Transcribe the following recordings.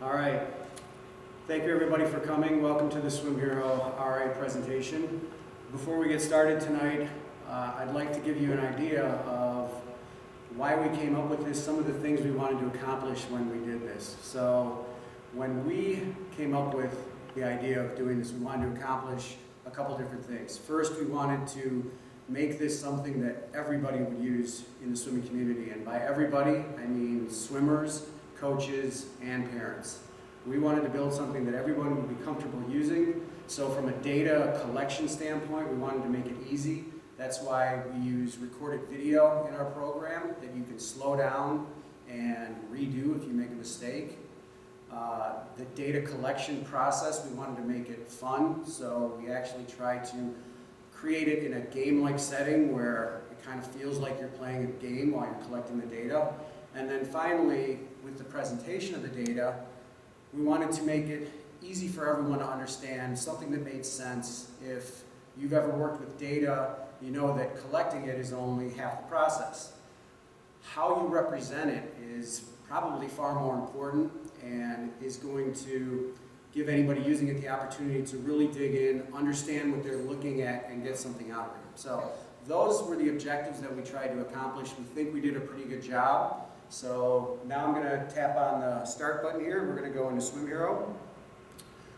All right. Thank you everybody for coming. Welcome to the SwimHero RA presentation. Before we get started tonight, I'd like to give you an idea of why we came up with this, some of the things we wanted to accomplish when we did this. So when we came up with the idea of doing this, we wanted to accomplish a couple different things. First, we wanted to make this something that everybody would use in the swimming community. And by everybody, I mean swimmers, coaches, and parents. We wanted to build something that everyone would be comfortable using. So from a data collection standpoint, we wanted to make it easy. That's why we use recorded video in our program that you can slow down and redo if you make a mistake. The data collection process, we wanted to make it fun. So we actually tried to create it in a game-like setting where it kind of feels like you're playing a game while you're collecting the data. And then finally, with the presentation of the data, we wanted to make it easy for everyone to understand, something that made sense. If you've ever worked with data, you know that collecting it is only half the process. How you represent it is probably far more important and is going to give anybody using it the opportunity to really dig in, understand what they're looking at, and get something out of it. So those were the objectives that we tried to accomplish. We think we did a pretty good job. So now I'm going to tap on the start button here. We're going to go into SwimHero.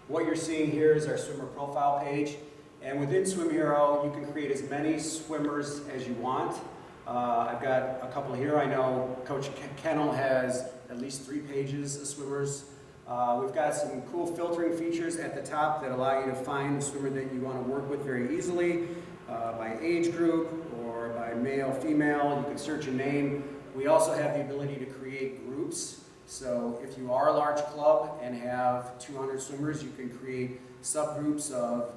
What you're seeing here is our swimmer profile page. And within SwimHero, you can create as many swimmers as you want. I've got a couple here. I know Coach Kennel has at least 3 pages of swimmers. We've got some cool filtering features at the top that allow you to find the swimmer that you want to work with very easily by age group or by male, female. You can search a name. We also have the ability to create groups. So if you are a large club and have 200 swimmers, you can create subgroups of,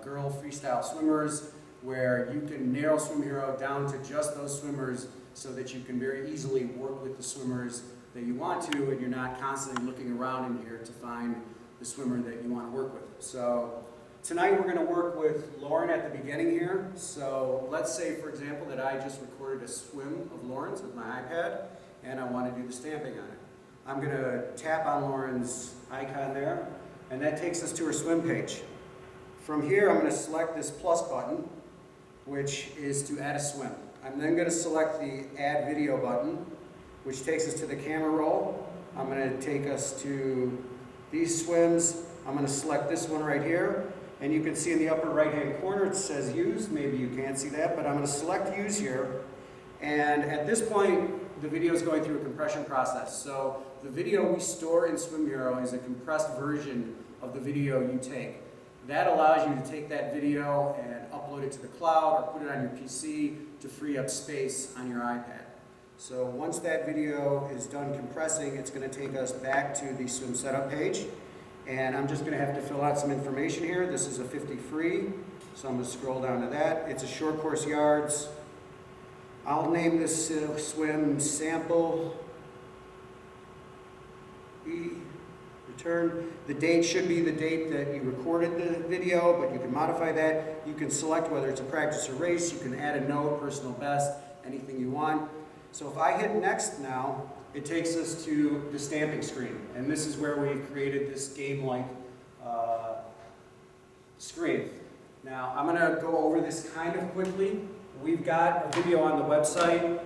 girl freestyle swimmers where you can narrow SwimHero down to just those swimmers so that you can very easily work with the swimmers that you want to, and you're not constantly looking around in here to find the swimmer that you want to work with. So tonight we're going to work with Lauren at the beginning here. So let's say, for example, that I just recorded a swim of Lauren's with my iPad and I want to do the stamping on it. I'm going to tap on Lauren's icon there, and that takes us to her swim page. From here, I'm going to select this plus button, which is to add a swim. I'm then going to select the add video button, which takes us to the camera roll. I'm going to take us to these swims. I'm going to select this one right here. And you can see in the upper right-hand corner it says use. Maybe you can't see that, but I'm going to select use here. And at this point, the video is going through a compression process. So the video we store in SwimHero is a compressed version of the video you take. That allows you to take that video and upload it to the cloud or put it on your PC to free up space on your iPad. So once that video is done compressing, it's going to take us back to the swim setup page. And I'm just going to have to fill out some information here. This is a 50 free, so I'm going to scroll down to that. It's a short course yards. I'll name this swim sample E. Return. The date should be the date that you recorded the video, but you can modify that. You can select whether it's a practice or race. You can add a note, personal best, anything you want. So if I hit next now, it takes us to the stamping screen. And this is where we've created this game-like screen. Now, I'm going to go over this kind of quickly. We've got a video on the website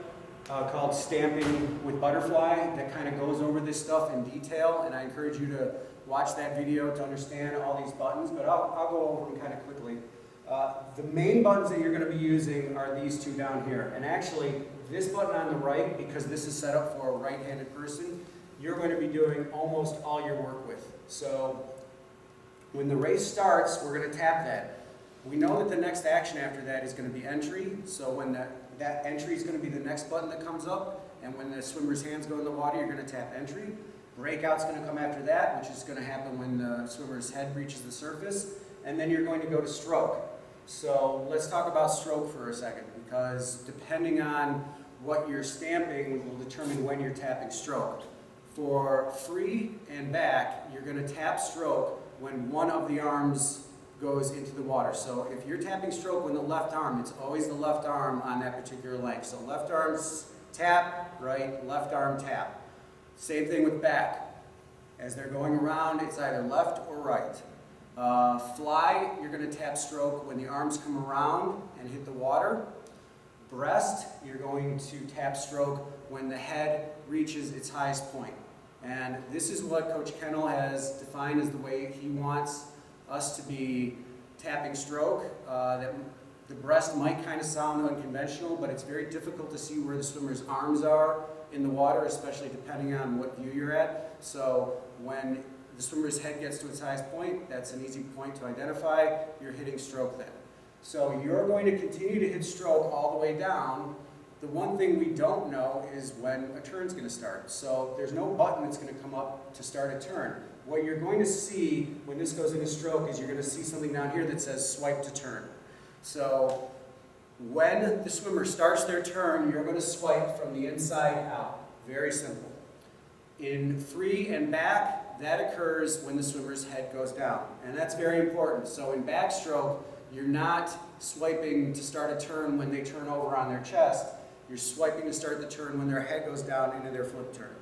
called Stamping with Butterfly that kind of goes over this stuff in detail, and I encourage you to watch that video to understand all these buttons, but I'll go over them kind of quickly. The main buttons that you're going to be using are these two down here, and actually this button on the right, because this is set up for a right-handed person, you're going to be doing almost all your work with. So when the race starts, we're going to tap that. We know that the next action after that is going to be entry, so when that entry is going to be the next button that comes up, and when the swimmer's hands go in the water, you're going to tap entry. Breakout's going to come after that, which is going to happen when the swimmer's head reaches the surface, and then you're going to go to stroke. So let's talk about stroke for a second, because depending on what you're stamping will determine when you're tapping stroke. For free and back, you're going to tap stroke when one of the arms goes into the water. So if you're tapping stroke with the left arm, it's always the left arm on that particular length. So left arm tap, right, left arm tap. Same thing with back. As they're going around, it's either left or right. Fly, you're going to tap stroke when the arms come around and hit the water. Breast, you're going to tap stroke when the head reaches its highest point. And this is what Coach Kennel has defined as the way he wants us to be tapping stroke. That the breast might kind of sound unconventional, but it's very difficult to see where the swimmer's arms are in the water, especially depending on what view you're at. So when the swimmer's head gets to its highest point, that's an easy point to identify. You're hitting stroke then. So you're going to continue to hit stroke all the way down. The one thing we don't know is when a turn's going to start. So there's no button that's going to come up to start a turn. What you're going to see when this goes into stroke is you're going to see something down here that says swipe to turn. So when the swimmer starts their turn, you're going to swipe from the inside out. Very simple. In free and back, that occurs when the swimmer's head goes down. And that's very important. So in backstroke, you're not swiping to start a turn when they turn over on their chest. You're swiping to start the turn when their head goes down into their flip turn.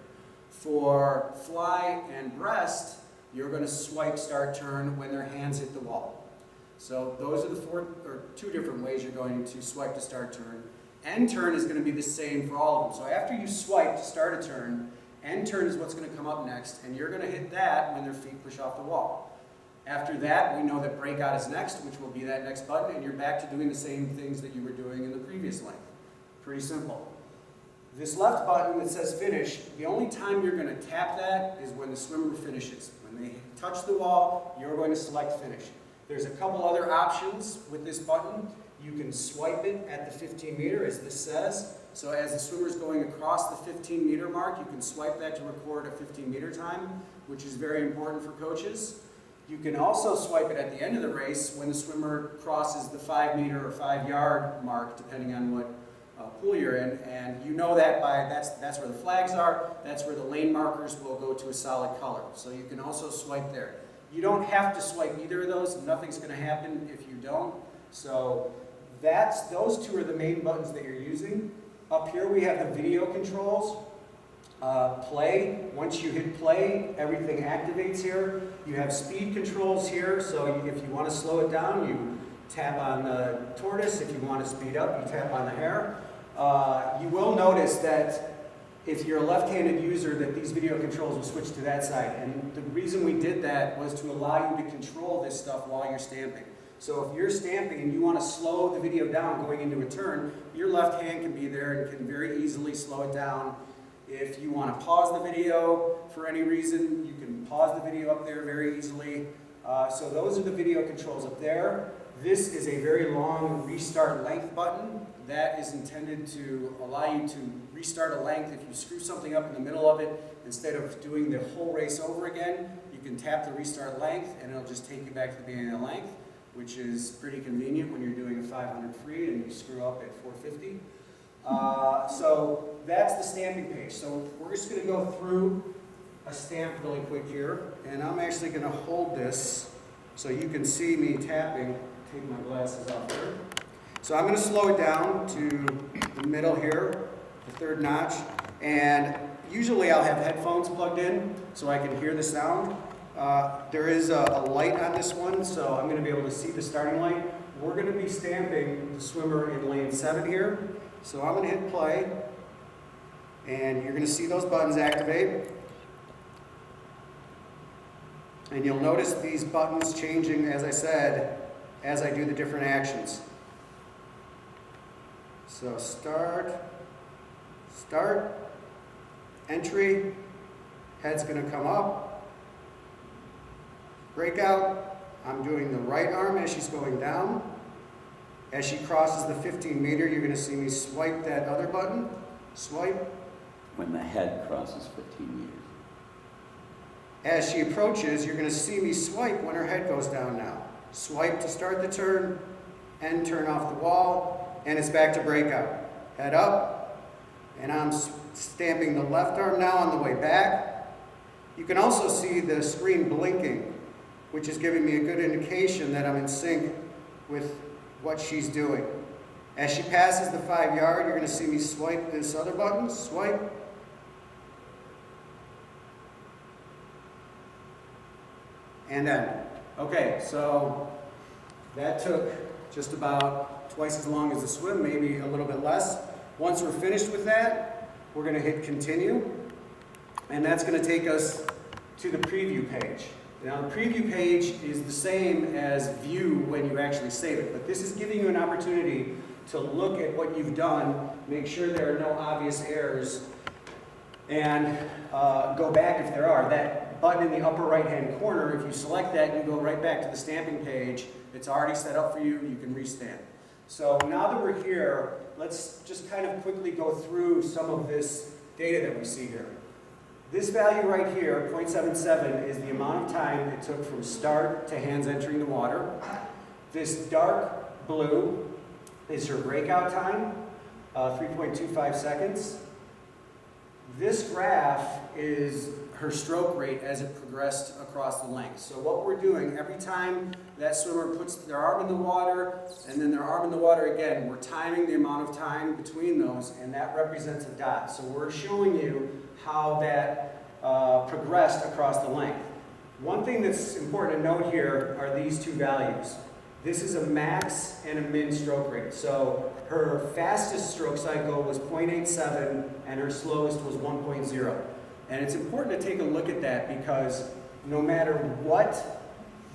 For fly and breast, you're going to swipe start turn when their hands hit the wall. So those are the two different ways you're going to swipe to start turn. End turn is going to be the same for all of them. So after you swipe to start a turn, end turn is what's going to come up next, and you're going to hit that when their feet push off the wall. After that, we know that breakout is next, which will be that next button, and you're back to doing the same things that you were doing in the previous length. Pretty simple. This left button that says finish, the only time you're going to tap that is when the swimmer finishes. When they touch the wall, you're going to select finish. There's a couple other options with this button. You can swipe it at the 15 meter, as this says. So as the swimmer's going across the 15 meter mark, you can swipe that to record a 15 meter time, which is very important for coaches. You can also swipe it at the end of the race when the swimmer crosses the 5 meter or 5 yard mark, depending on what pool you're in. And you know that by, that's where the flags are, that's where the lane markers will go to a solid color. So you can also swipe there. You don't have to swipe either of those. Nothing's going to happen if you don't. So those two are the main buttons that you're using. Up here we have the video controls. Play, once you hit play, everything activates here. You have speed controls here, so if you want to slow it down, you tap on the tortoise. If you want to speed up, you tap on the hare. You will notice that if you're a left-handed user, that these video controls will switch to that side. And the reason we did that was to allow you to control this stuff while you're stamping. So if you're stamping and you want to slow the video down going into a turn, your left hand can be there and can very easily slow it down. If you want to pause the video for any reason, you can pause the video up there very easily. So those are the video controls up there. This is a very long restart length button. That is intended to allow you to restart a length. If you screw something up in the middle of it, instead of doing the whole race over again, you can tap the restart length and it'll just take you back to the beginning of the length, which is pretty convenient when you're doing a 500 free and you screw up at 450. So that's the stamping page. So we're just going to go through a stamp really quick here, and I'm actually going to hold this so you can see me tapping. Take my glasses off here. So I'm going to slow it down to the middle here, the third notch, and usually I'll have headphones plugged in so I can hear the sound. There is a light on this one, so I'm going to be able to see the starting light. We're going to be stamping the swimmer in lane 7 here. So I'm going to hit play, and you're going to see those buttons activate. And you'll notice these buttons changing, as I said, as I do the different actions. So start, entry, head's going to come up, breakout, I'm doing the right arm as she's going down. As she crosses the 15 meter, you're going to see me swipe that other button. Swipe. When the head crosses 15 meters. As she approaches, you're going to see me swipe when her head goes down now. Swipe to start the turn, end turn off the wall, and it's back to breakout. Head up, and I'm stamping the left arm now on the way back. You can also see the screen blinking, which is giving me a good indication that I'm in sync with what she's doing. As she passes the 5 yard, you're going to see me swipe this other button, swipe. and end. Okay, so that took just about twice as long as the swim, maybe a little bit less. Once we're finished with that, we're going to hit continue, and that's going to take us to the preview page. Now the preview page is the same as view when you actually save it, but this is giving you an opportunity to look at what you've done, make sure there are no obvious errors, and go back if there are. That button in the upper right-hand corner, if you select that, you go right back to the stamping page. It's already set up for you. You can restamp. So now that we're here, let's just kind of quickly go through some of this data that we see here. This value right here, 0.77, is the amount of time it took from start to hands entering the water. This dark blue is her breakout time, 3.25 seconds. This graph is her stroke rate as it progressed across the length. So what we're doing, every time that swimmer puts their arm in the water and then their arm in the water again, we're timing the amount of time between those, and that represents a dot. So we're showing you how that progressed across the length. One thing that's important to note here are these two values. This is a max and a min stroke rate. So her fastest stroke cycle was 0.87 and her slowest was 1.0. And it's important to take a look at that because no matter what,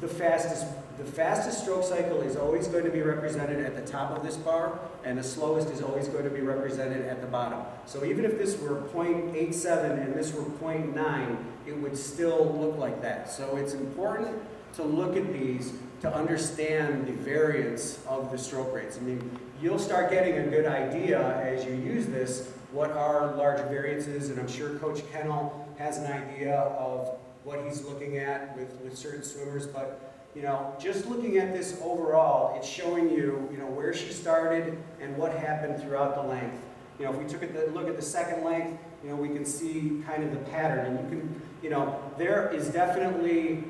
the fastest stroke cycle is always going to be represented at the top of this bar, and the slowest is always going to be represented at the bottom. So even if this were 0.87 and this were 0.9, it would still look like that. So it's important to look at these to understand the variance of the stroke rates. I mean, you'll start getting a good idea as you use this what are large variances, and I'm sure Coach Kennel has an idea of what he's looking at with certain swimmers, but you know, just looking at this overall, it's showing you, where she started and what happened throughout the length. You know, if we took a look at the second length, we can see kind of the pattern, and you can, there is definitely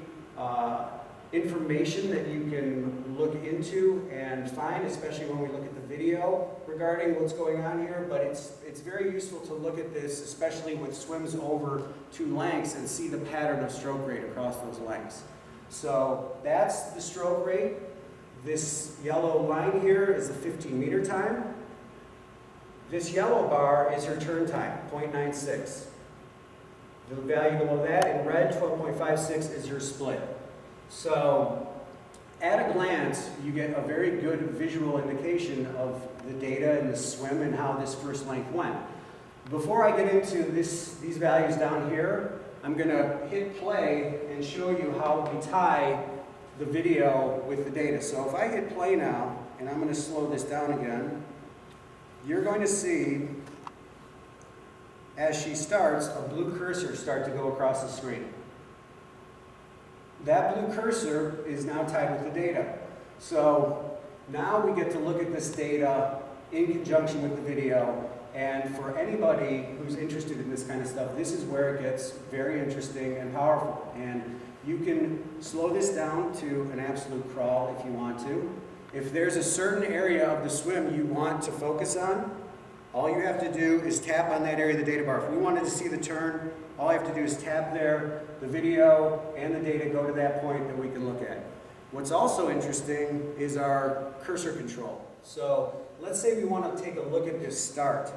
information that you can look into and find, especially when we look at the video regarding what's going on here, but it's very useful to look at this, especially with swims over 2 lengths, and see the pattern of stroke rate across those lengths. So that's the stroke rate. This yellow line here is the 15-meter time. This yellow bar is her turn time, 0.96. The value below that in red, 12.56, is her split. So at a glance, you get a very good visual indication of the data in the swim and how this first length went. Before I get into these values down here, I'm going to hit play and show you how we tie the video with the data. So if I hit play now, and I'm going to slow this down again, you're going to see, as she starts, a blue cursor start to go across the screen. That blue cursor is now tied with the data. So now we get to look at this data in conjunction with the video. And for anybody who's interested in this kind of stuff, this is where it gets very interesting and powerful. And you can slow this down to an absolute crawl if you want to. If there's a certain area of the swim you want to focus on, all you have to do is tap on that area of the data bar. If we wanted to see the turn, all I have to do is tap there, the video and the data go to that point that we can look at. What's also interesting is our cursor control. So let's say we want to take a look at this start.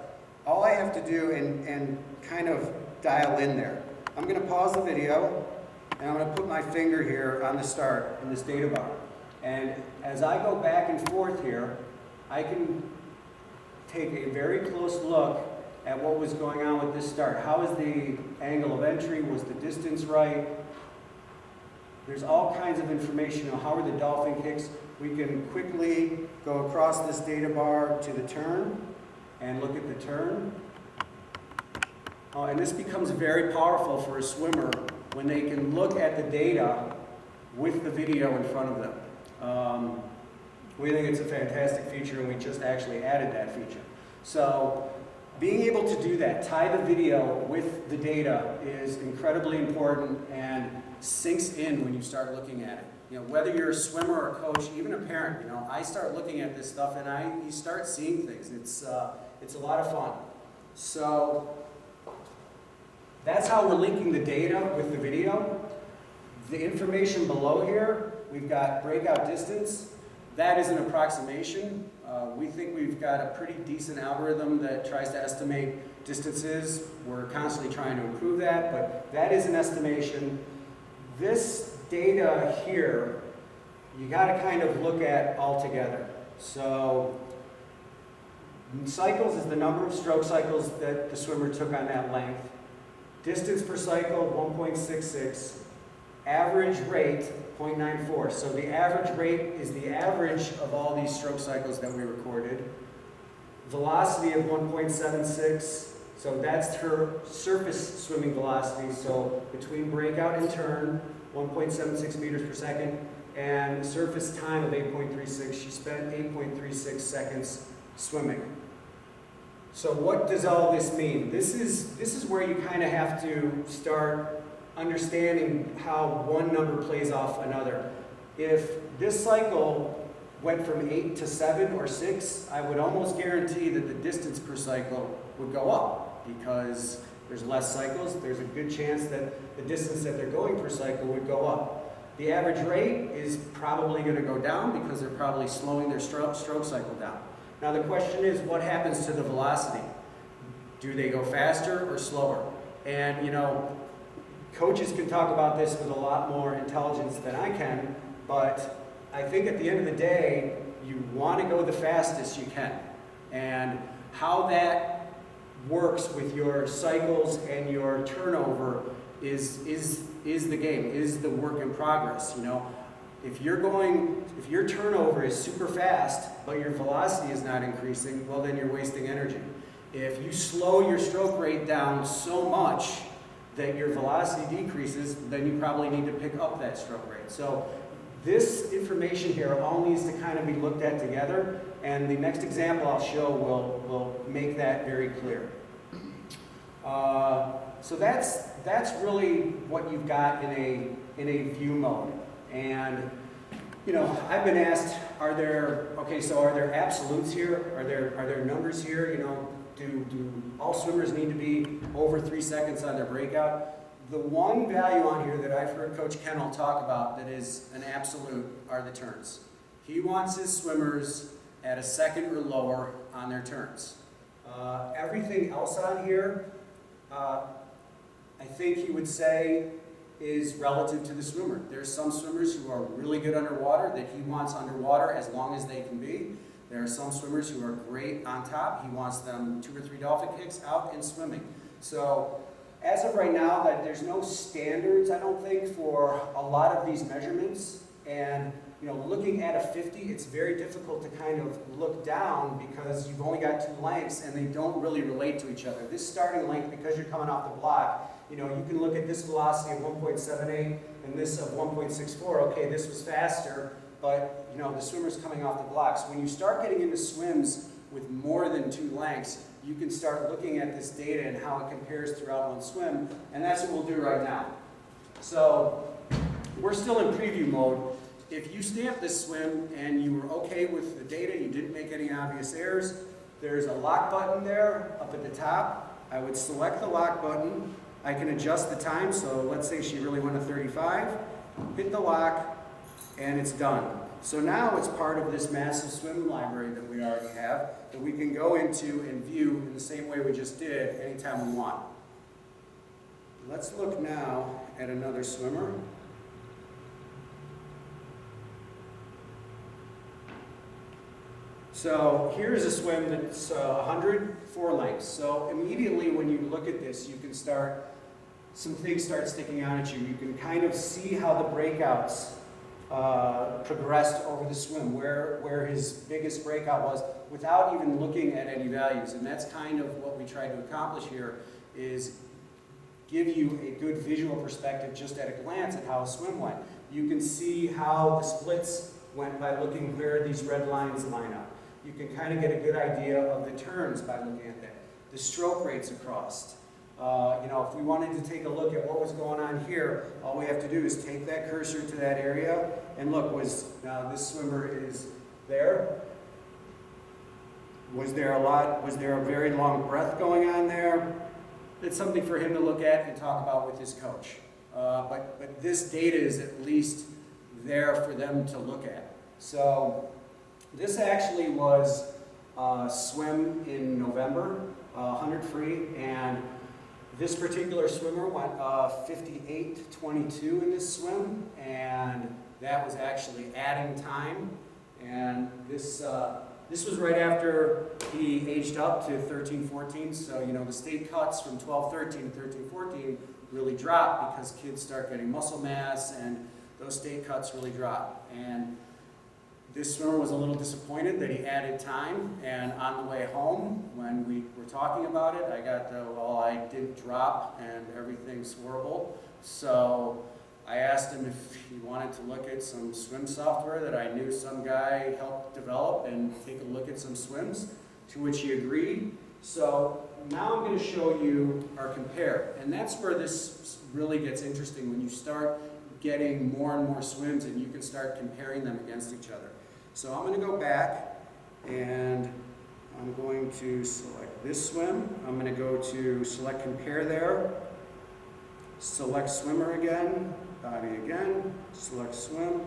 All I have to do and kind of dial in there. I'm going to pause the video and I'm going to put my finger here on the start in this data bar. And as I go back and forth here, I can take a very close look at what was going on with this start. How is the angle of entry? Was the distance right? There's all kinds of information on how are the dolphin kicks. We can quickly go across this data bar to the turn and look at the turn. And this becomes very powerful for a swimmer when they can look at the data with the video in front of them. We think it's a fantastic feature, and we just actually added that feature. So being able to do that, tie the video with the data, is incredibly important and sinks in when you start looking at it. Whether you're a swimmer or a coach, even a parent, I start looking at this stuff and you start seeing things. It's a lot of fun. So that's how we're linking the data with the video. The information below here, we've got breakout distance. That is an approximation. We think we've got a pretty decent algorithm that tries to estimate distances. We're constantly trying to improve that, but that is an estimation. This data here, you got to kind of look at all together. So cycles is the number of stroke cycles that the swimmer took on that length. Distance per cycle, 1.66. Average rate, 0.94. So the average rate is the average of all these stroke cycles that we recorded. Velocity of 1.76. So that's her surface swimming velocity. So between breakout and turn, 1.76 meters per second. And surface time of 8.36. She spent 8.36 seconds swimming. So what does all this mean? This is where you kind of have to start understanding how one number plays off another. If this cycle went from 8 to 7 or 6, I would almost guarantee that the distance per cycle would go up, because there's less cycles. There's a good chance that the distance that they're going per cycle would go up. The average rate is probably going to go down because they're probably slowing their stroke cycle down. Now the question is, what happens to the velocity? Do they go faster or slower? And you know, coaches can talk about this with a lot more intelligence than I can, but I think at the end of the day, you want to go the fastest you can. And how that works with your cycles and your turnover is the game, is the work in progress. You know, if your turnover is super fast, but your velocity is not increasing, well then you're wasting energy. If you slow your stroke rate down so much that your velocity decreases, then you probably need to pick up that stroke rate. So this information here all needs to kind of be looked at together, and the next example I'll show will make that very clear. So that's really what you've got in a view mode. And you know, I've been asked, are there absolutes here? Are there numbers here? You know, do all swimmers need to be over 3 seconds on their breakout? The one value on here that I've heard Coach Kennel talk about that is an absolute are the turns. He wants his swimmers at a second or lower on their turns. Everything else on here, I think he would say is relative to the swimmer. There's some swimmers who are really good underwater that he wants underwater as long as they can be. There are some swimmers who are great on top. He wants them 2 or 3 dolphin kicks out and swimming. So as of right now, there's no standards, I don't think, for a lot of these measurements. And you know, looking at a 50, it's very difficult to kind of look down because you've only got 2 lengths and they don't really relate to each other. This starting length, because you're coming off the block, you know, you can look at this velocity of 1.78 and this of 1.64. Okay, this was faster, but you know, the swimmer's coming off the blocks. When you start getting into swims with more than 2 lengths, you can start looking at this data and how it compares throughout one swim, and that's what we'll do right now. So we're still in preview mode. If you stamped this swim and you were okay with the data, you didn't make any obvious errors, there's a lock button there up at the top. I would select the lock button. I can adjust the time, so let's say she really went to 35, hit the lock, and it's done. So now it's part of this massive swim library that we already have that we can go into and view in the same way we just did anytime we want. Let's look now at another swimmer. So here's a swim that's 104 lengths. So immediately when you look at this, you can some things start sticking out at you. You can kind of see how the breakouts progressed over the swim, where his biggest breakout was, without even looking at any values. And that's kind of what we try to accomplish here, is give you a good visual perspective just at a glance at how a swim went. You can see how the splits went by looking where these red lines line up. You can kind of get a good idea of the turns by looking at that. The stroke rates across. You know, if we wanted to take a look at what was going on here, all we have to do is take that cursor to that area and look, now this swimmer is there. Was there a very long breath going on there? It's something for him to look at and talk about with his coach. but this data is at least there for them to look at. So this actually was swim in November, 100 free, and this particular swimmer went 58.22 in this swim, and that was actually adding time. And this was right after he aged up to 13-14, so you know the state cuts from 12-13 to 13-14 really drop because kids start getting muscle mass, and those state cuts really drop. And this swimmer was a little disappointed that he added time, and on the way home, when we were talking about it, I got the, well, I didn't drop and everything's horrible. So I asked him if he wanted to look at some swim software that I knew some guy helped develop and take a look at some swims, to which he agreed. So now I'm going to show you our compare, and that's where this really gets interesting when you start getting more and more swims and you can start comparing them against each other. So I'm going to go back and I'm going to select this swim. I'm going to go to select compare there, select swimmer again, body again, select swim.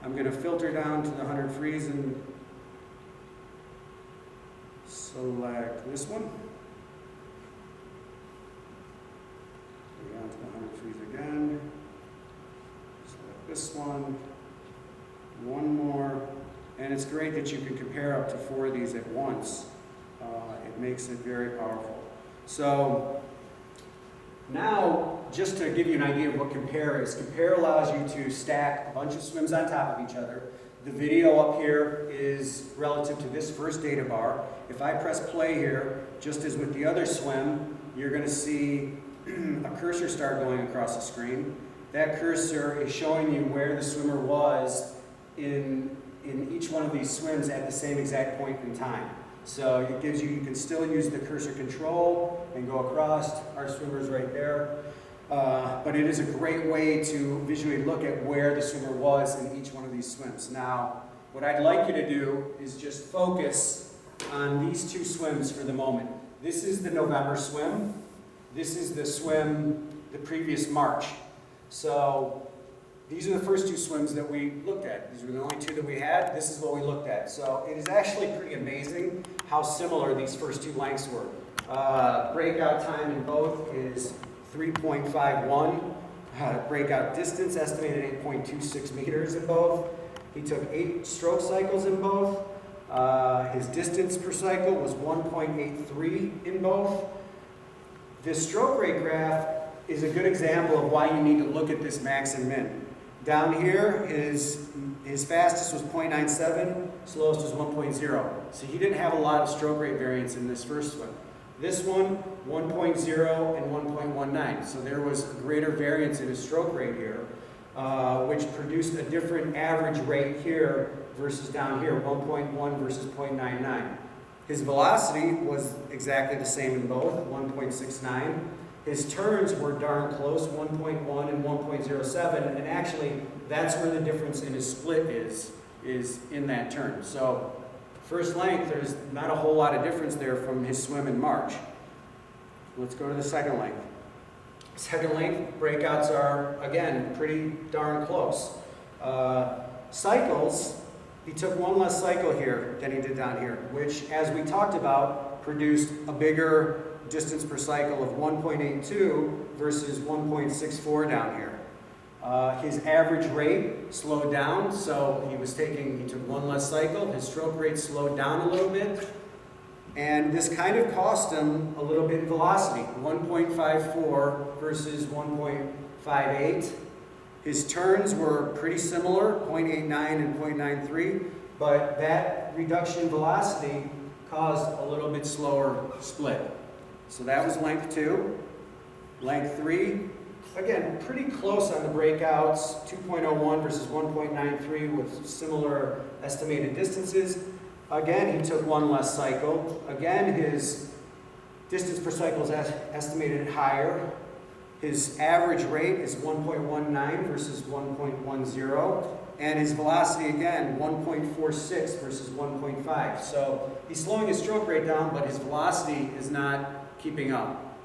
I'm going to filter down to the 100 frees and select this one. Go down to the 100 frees again. Select this one. One more. And it's great that you can compare up to 4 of these at once. It makes it very powerful. So now, just to give you an idea of what compare is, compare allows you to stack a bunch of swims on top of each other. The video up here is relative to this first data bar. If I press play here, just as with the other swim, you're going to see a cursor start going across the screen. That cursor is showing you where the swimmer was in each one of these swims at the same exact point in time. So it gives you can still use the cursor control and go across. Our swimmer's right there. But it is a great way to visually look at where the swimmer was in each one of these swims. Now, what I'd like you to do is just focus on these 2 swims for the moment. This is the November swim. This is the swim the previous March. So these are the first 2 swims that we looked at. These were the only 2 that we had. This is what we looked at. So it is actually pretty amazing how similar these first 2 lengths were. Breakout time in both is 3.51. Breakout distance estimated 8.26 meters in both. He took 8 stroke cycles in both. His distance per cycle was 1.83 in both. This stroke rate graph is a good example of why you need to look at this max and min. Down here, his fastest was 0.97, slowest was 1.0. So he didn't have a lot of stroke rate variance in this first swim. This one, 1.0 and 1.19. So there was a greater variance in his stroke rate here, which produced a different average rate here versus down here, 1.1 versus 0.99. His velocity was exactly the same in both, 1.69. His turns were darn close, 1.1 and 1.07, and actually that's where the difference in his split is in that turn. So first length, there's not a whole lot of difference there from his swim in March. Let's go to the second length. Second length, breakouts are, again, pretty darn close. Cycles, he took 1 less cycle here than he did down here, which, as we talked about, produced a bigger distance per cycle of 1.82 versus 1.64 down here. His average rate slowed down, so he took 1 less cycle. His stroke rate slowed down a little bit, and this kind of cost him a little bit in velocity, 1.54 versus 1.58. His turns were pretty similar, 0.89 and 0.93, but that reduction in velocity caused a little bit slower split. So that was length 2. Length 3, again, pretty close on the breakouts, 2.01 versus 1.93 with similar estimated distances. Again, he took 1 less cycle. Again, his distance per cycle is estimated higher. His average rate is 1.19 versus 1.10. And his velocity, again, 1.46 versus 1.5. So he's slowing his stroke rate down, but his velocity is not keeping up.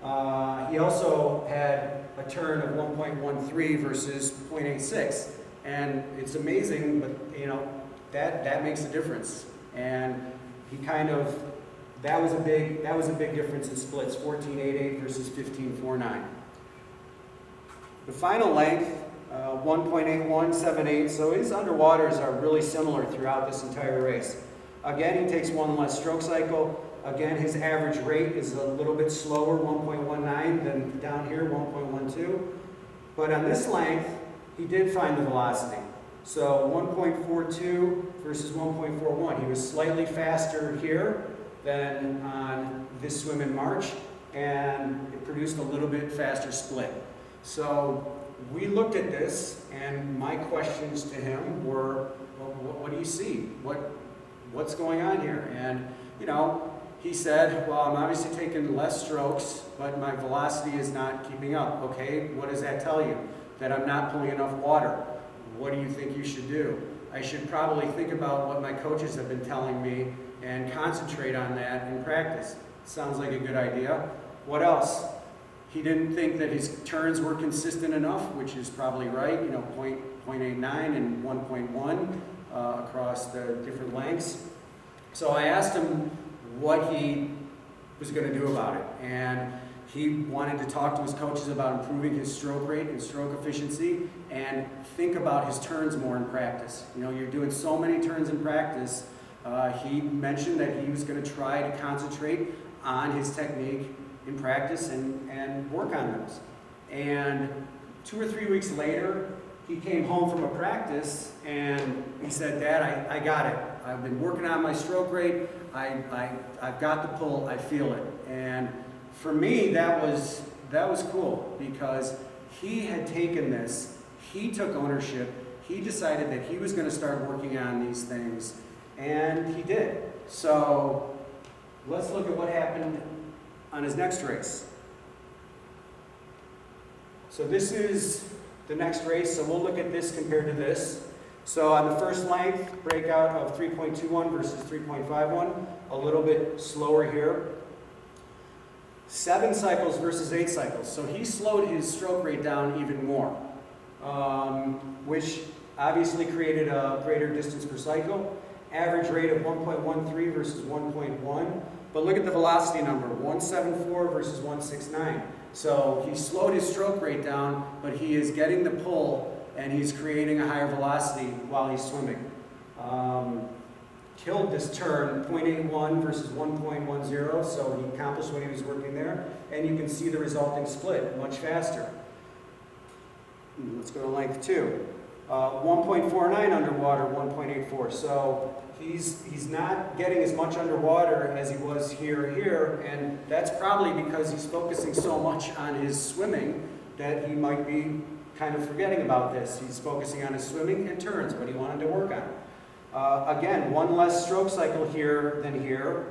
He also had a turn of 1.13 versus 0.86. And it's amazing, but that makes a difference. And he that was a big difference in splits, 14.88 versus 15.49. The final length, 1.8178, so his underwaters are really similar throughout this entire race. Again, he takes one less stroke cycle. Again, his average rate is a little bit slower, 1.19, than down here, 1.12. But on this length, he did find the velocity. So 1.42 versus 1.41. He was slightly faster here than on this swim in March, and it produced a little bit faster split. So we looked at this, and my questions to him were, well, what do you see? What's going on here? And, he said, well, I'm obviously taking less strokes, but my velocity is not keeping up. Okay, what does that tell you? That I'm not pulling enough water. What do you think you should do? I should probably think about what my coaches have been telling me and concentrate on that in practice. Sounds like a good idea. What else? He didn't think that his turns were consistent enough, which is probably right, 0.89 and 1.1 across the different lengths. So I asked him what he was going to do about it. And he wanted to talk to his coaches about improving his stroke rate and stroke efficiency and think about his turns more in practice. You're doing so many turns in practice. He mentioned that he was going to try to concentrate on his technique in practice and work on those. And 2 or 3 weeks later, he came home from a practice and he said, Dad, I got it. I've been working on my stroke rate. I've got the pull. I feel it. And for me, that was cool because he had taken this. He took ownership. He decided that he was going to start working on these things, and he did. So let's look at what happened on his next race. So this is the next race, so we'll look at this compared to this. So on the first length, breakout of 3.21 versus 3.51, a little bit slower here. 7 cycles versus 8 cycles. So he slowed his stroke rate down even more, which obviously created a greater distance per cycle. Average rate of 1.13 versus 1.1. But look at the velocity number, 174 versus 169. So he slowed his stroke rate down, but he is getting the pull and he's creating a higher velocity while he's swimming. Killed this turn, 0.81 versus 1.10, so he accomplished what he was working there. And you can see the resulting split, much faster. Let's go to length 2. 1.49 underwater, 1.84. So he's not getting as much underwater as he was here, and that's probably because he's focusing so much on his swimming that he might be kind of forgetting about this. He's focusing on his swimming and turns, what he wanted to work on. Again, one less stroke cycle here than here.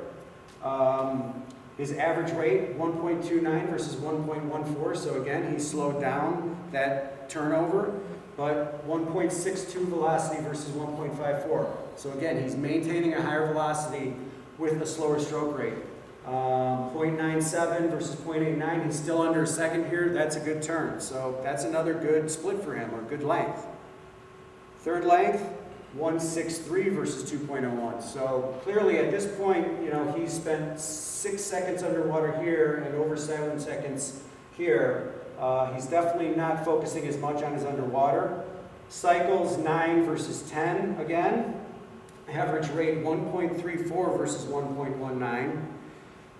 His average rate, 1.29 versus 1.14. So again, he slowed down that turnover, but 1.62 velocity versus 1.54. So again, he's maintaining a higher velocity with a slower stroke rate. 0.97 versus 0.89. He's still under a second here. That's a good turn. So that's another good split for him, or good length. Third length, 1.63 versus 2.01. So clearly at this point, he's spent 6 seconds underwater here and over 7 seconds here. He's definitely not focusing as much on his underwater. Cycles, 9 versus 10 again. Average rate, 1.34 versus 1.19.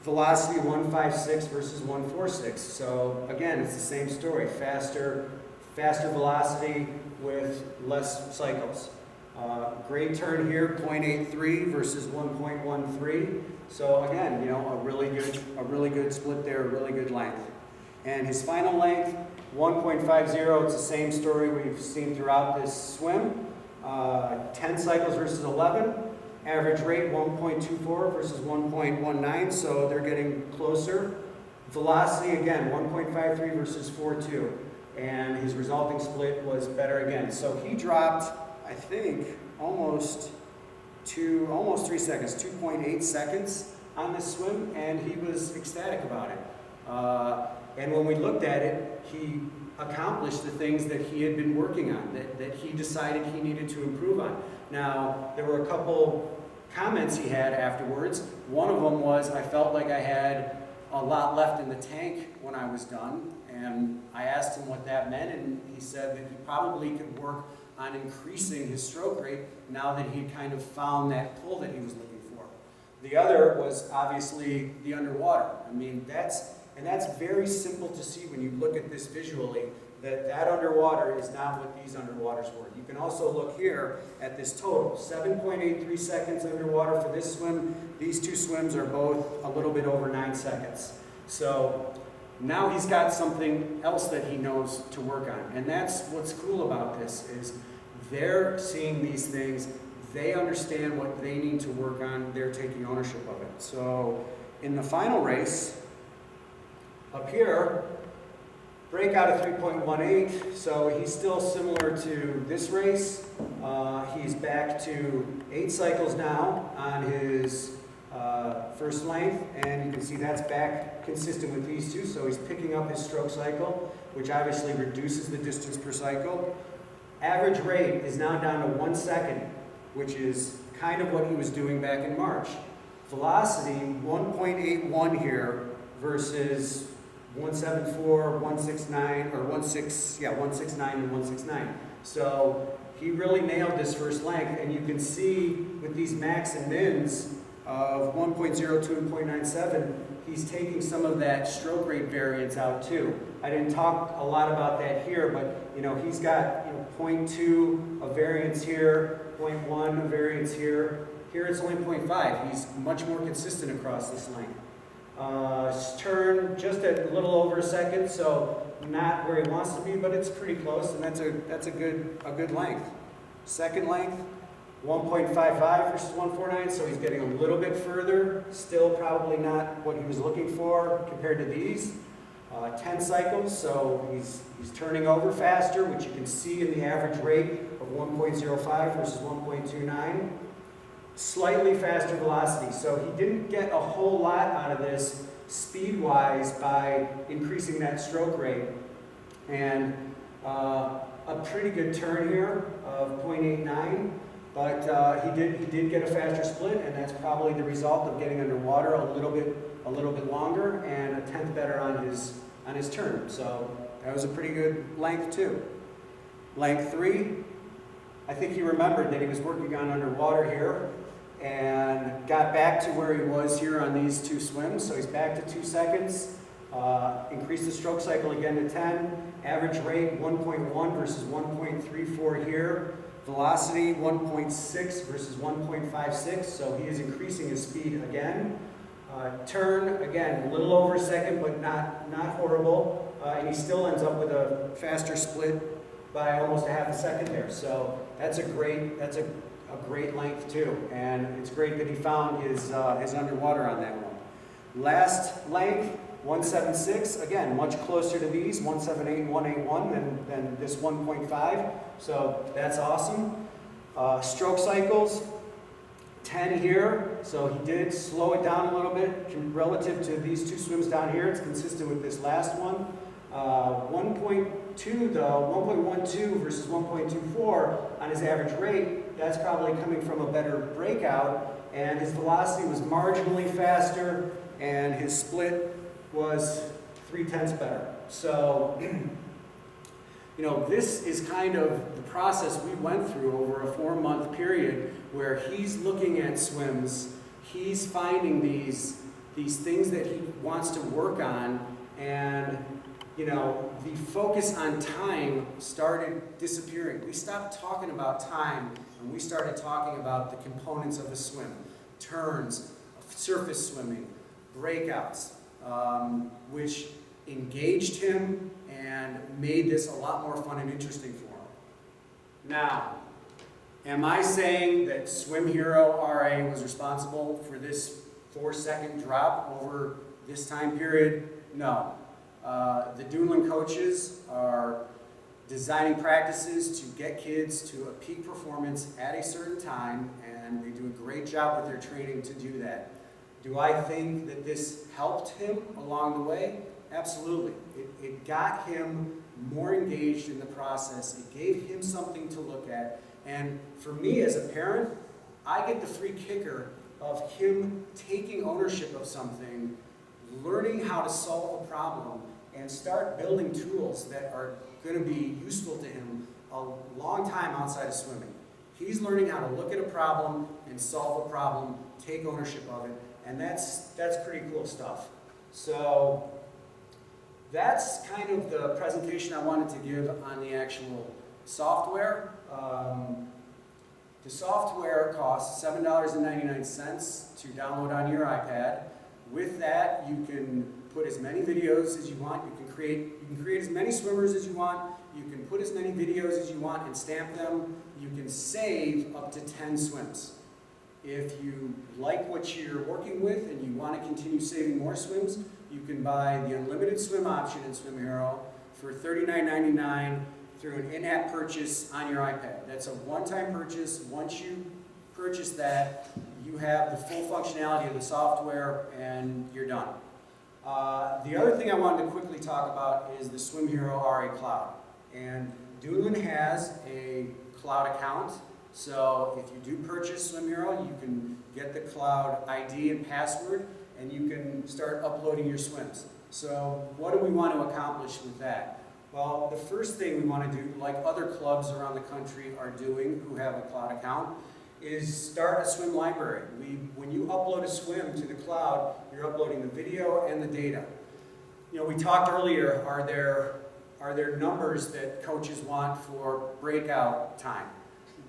Velocity, 1.56 versus 1.46. So again, it's the same story. Faster velocity with less cycles. Great turn here, 0.83 versus 1.13. So again, a really good split there, a really good length. And his final length, 1.50. It's the same story we've seen throughout this swim. 10 cycles versus 11. Average rate, 1.24 versus 1.19. So they're getting closer. Velocity again, 1.53 versus 4.2. And his resulting split was better again. So he dropped, I think, almost 3 seconds, 2.8 seconds on this swim, and he was ecstatic about it. And when we looked at it, he accomplished the things that he had been working on, that he decided he needed to improve on. Now, there were a couple comments he had afterwards. One of them was, I felt like I had a lot left in the tank when I was done, and I asked him what that meant, and he said that he probably could work on increasing his stroke rate now that he kind of found that pull that he was looking for. The other was obviously the underwater. I mean, that's very simple to see when you look at this visually, that underwater is not what these underwaters were. You can also look here at this total, 7.83 seconds underwater for this swim. These two swims are both a little bit over 9 seconds. So now he's got something else that he knows to work on. And that's what's cool about this, is they're seeing these things, they understand what they need to work on, they're taking ownership of it. So in the final race, up here, breakout of 3.18, so he's still similar to this race. He's back to 8 cycles now on his first length, and you can see that's back consistent with these two, so he's picking up his stroke cycle, which obviously reduces the distance per cycle. Average rate is now down to 1 second, which is kind of what he was doing back in March. Velocity, 1.81 here versus 174, 169, or 169 and 169. So he really nailed this first length, and you can see with these max and mins of 1.02 and 0.97, he's taking some of that stroke rate variance out too. I didn't talk a lot about that here, but he's got 0.2 of variance here, 0.1 of variance here. Here it's only 0.5. He's much more consistent across this length. Turn just at a little over a second, so not where he wants to be, but it's pretty close, and that's a good length. Second length, 1.55 versus 149, so he's getting a little bit further. Still probably not what he was looking for compared to these. 10 cycles, so he's turning over faster, which you can see in the average rate of 1.05 versus 1.29. Slightly faster velocity, so he didn't get a whole lot out of this speed-wise by increasing that stroke rate. And a pretty good turn here of 0.89, but he did get a faster split, and that's probably the result of getting underwater a little bit longer and a tenth better on his turn. So that was a pretty good length too. Length 3, I think he remembered that he was working on underwater here and got back to where he was here on these two swims. So he's back to 2 seconds, increased the stroke cycle again to 10, average rate 1.1 versus 1.34 here, velocity 1.6 versus 1.56, so he is increasing his speed again. Turn, again, a little over a second, but not horrible, and he still ends up with a faster split by almost a half a second there. So that's a great length too, and it's great that he found his underwater on that one. Last length, 176, again, much closer to these, 178 and 181 than this 1.5, so that's awesome. Stroke cycles, 10 here, so he did slow it down a little bit relative to these two swims down here. It's consistent with this last one. 1.2 though, 1.12 versus 1.24 on his average rate, that's probably coming from a better breakout, and his velocity was marginally faster, and his split was 0.3 better. So, this is kind of the process we went through over a 4-month period where he's looking at swims, he's finding these things that he wants to work on, and the focus on time started disappearing. We stopped talking about time, and we started talking about the components of the swim. Turns, surface swimming, breakouts, which engaged him and made this a lot more fun and interesting for him. Now, am I saying that SwimHero RA was responsible for this 4-second drop over this time period? No. The Duneland coaches are designing practices to get kids to a peak performance at a certain time, and they do a great job with their training to do that. Do I think that this helped him along the way? Absolutely. It got him more engaged in the process. It gave him something to look at. And for me as a parent, I get the free kicker of him taking ownership of something, learning how to solve a problem, and start building tools that are going to be useful to him a long time outside of swimming. He's learning how to look at a problem and solve a problem, take ownership of it, and that's pretty cool stuff. So that's kind of the presentation I wanted to give on the actual software. The software costs $7.99 to download on your iPad. With that, you can put as many videos as you want. You can create as many swimmers as you want. You can put as many videos as you want and stamp them. You can save up to 10 swims. If you like what you're working with and you want to continue saving more swims, you can buy the unlimited swim option in SwimHero for $39.99 through an in-app purchase on your iPad. That's a one-time purchase. Once you purchase that, you have the full functionality of the software and you're done. The other thing I wanted to quickly talk about is the SwimHero RA Cloud. And Duneland has a cloud account. So if you do purchase SwimHero, you can get the cloud ID and password, and you can start uploading your swims. So what do we want to accomplish with that? Well, the first thing we want to do, like other clubs around the country are doing who have a cloud account, is start a swim library. When you upload a swim to the cloud, you're uploading the video and the data. You know, we talked earlier, are there numbers that coaches want for breakout time?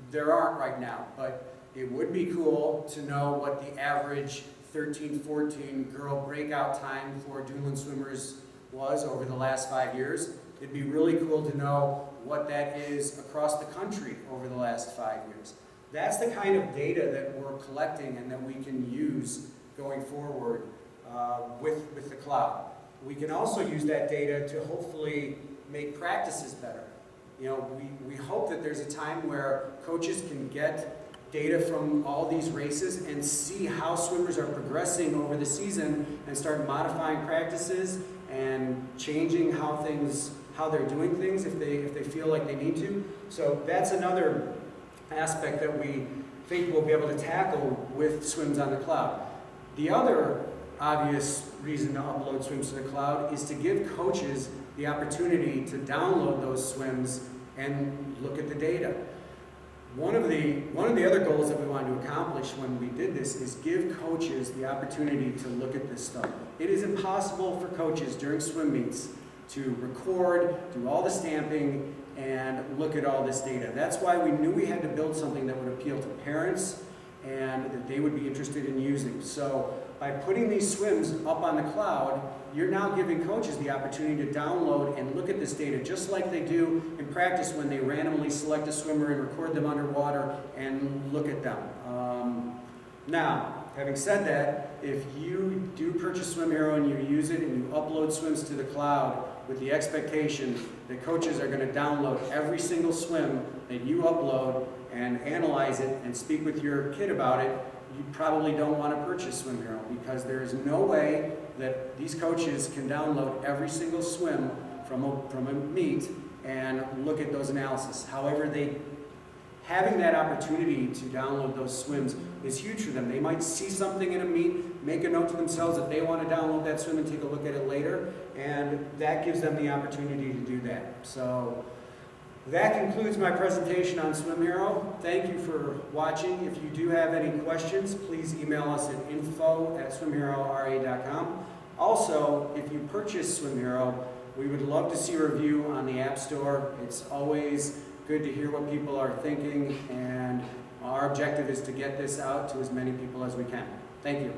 There aren't right now, but it would be cool to know what the average 13-14 girl breakout time for Duneland swimmers was over the last 5 years. It'd be really cool to know what that is across the country over the last 5 years. That's the kind of data that we're collecting and that we can use going forward with the cloud. We can also use that data to hopefully make practices better. You know, we hope that there's a time where coaches can get data from all these races and see how swimmers are progressing over the season and start modifying practices and changing how they're doing things if they feel like they need to. So that's another aspect that we think we'll be able to tackle with swims on the cloud. The other obvious reason to upload swims to the cloud is to give coaches the opportunity to download those swims and look at the data. One of the other goals that we wanted to accomplish when we did this is give coaches the opportunity to look at this stuff. It is impossible for coaches during swim meets to record, do all the stamping, and look at all this data. That's why we knew we had to build something that would appeal to parents and that they would be interested in using. So by putting these swims up on the cloud, you're now giving coaches the opportunity to download and look at this data just like they do in practice when they randomly select a swimmer and record them underwater and look at them. Now, having said that, if you do purchase SwimHero and you use it and you upload swims to the cloud with the expectation that coaches are going to download every single swim that you upload and analyze it and speak with your kid about it, you probably don't want to purchase SwimHero because there is no way that these coaches can download every single swim from a meet and look at those analyses. However, having that opportunity to download those swims is huge for them. They might see something in a meet, make a note to themselves that they want to download that swim and take a look at it later, and that gives them the opportunity to do that. So that concludes my presentation on SwimHero. Thank you for watching. If you do have any questions, please email us at info@swimherora.com. Also, if you purchase SwimHero, we would love to see a review on the App Store. It's always good to hear what people are thinking, and our objective is to get this out to as many people as we can. Thank you.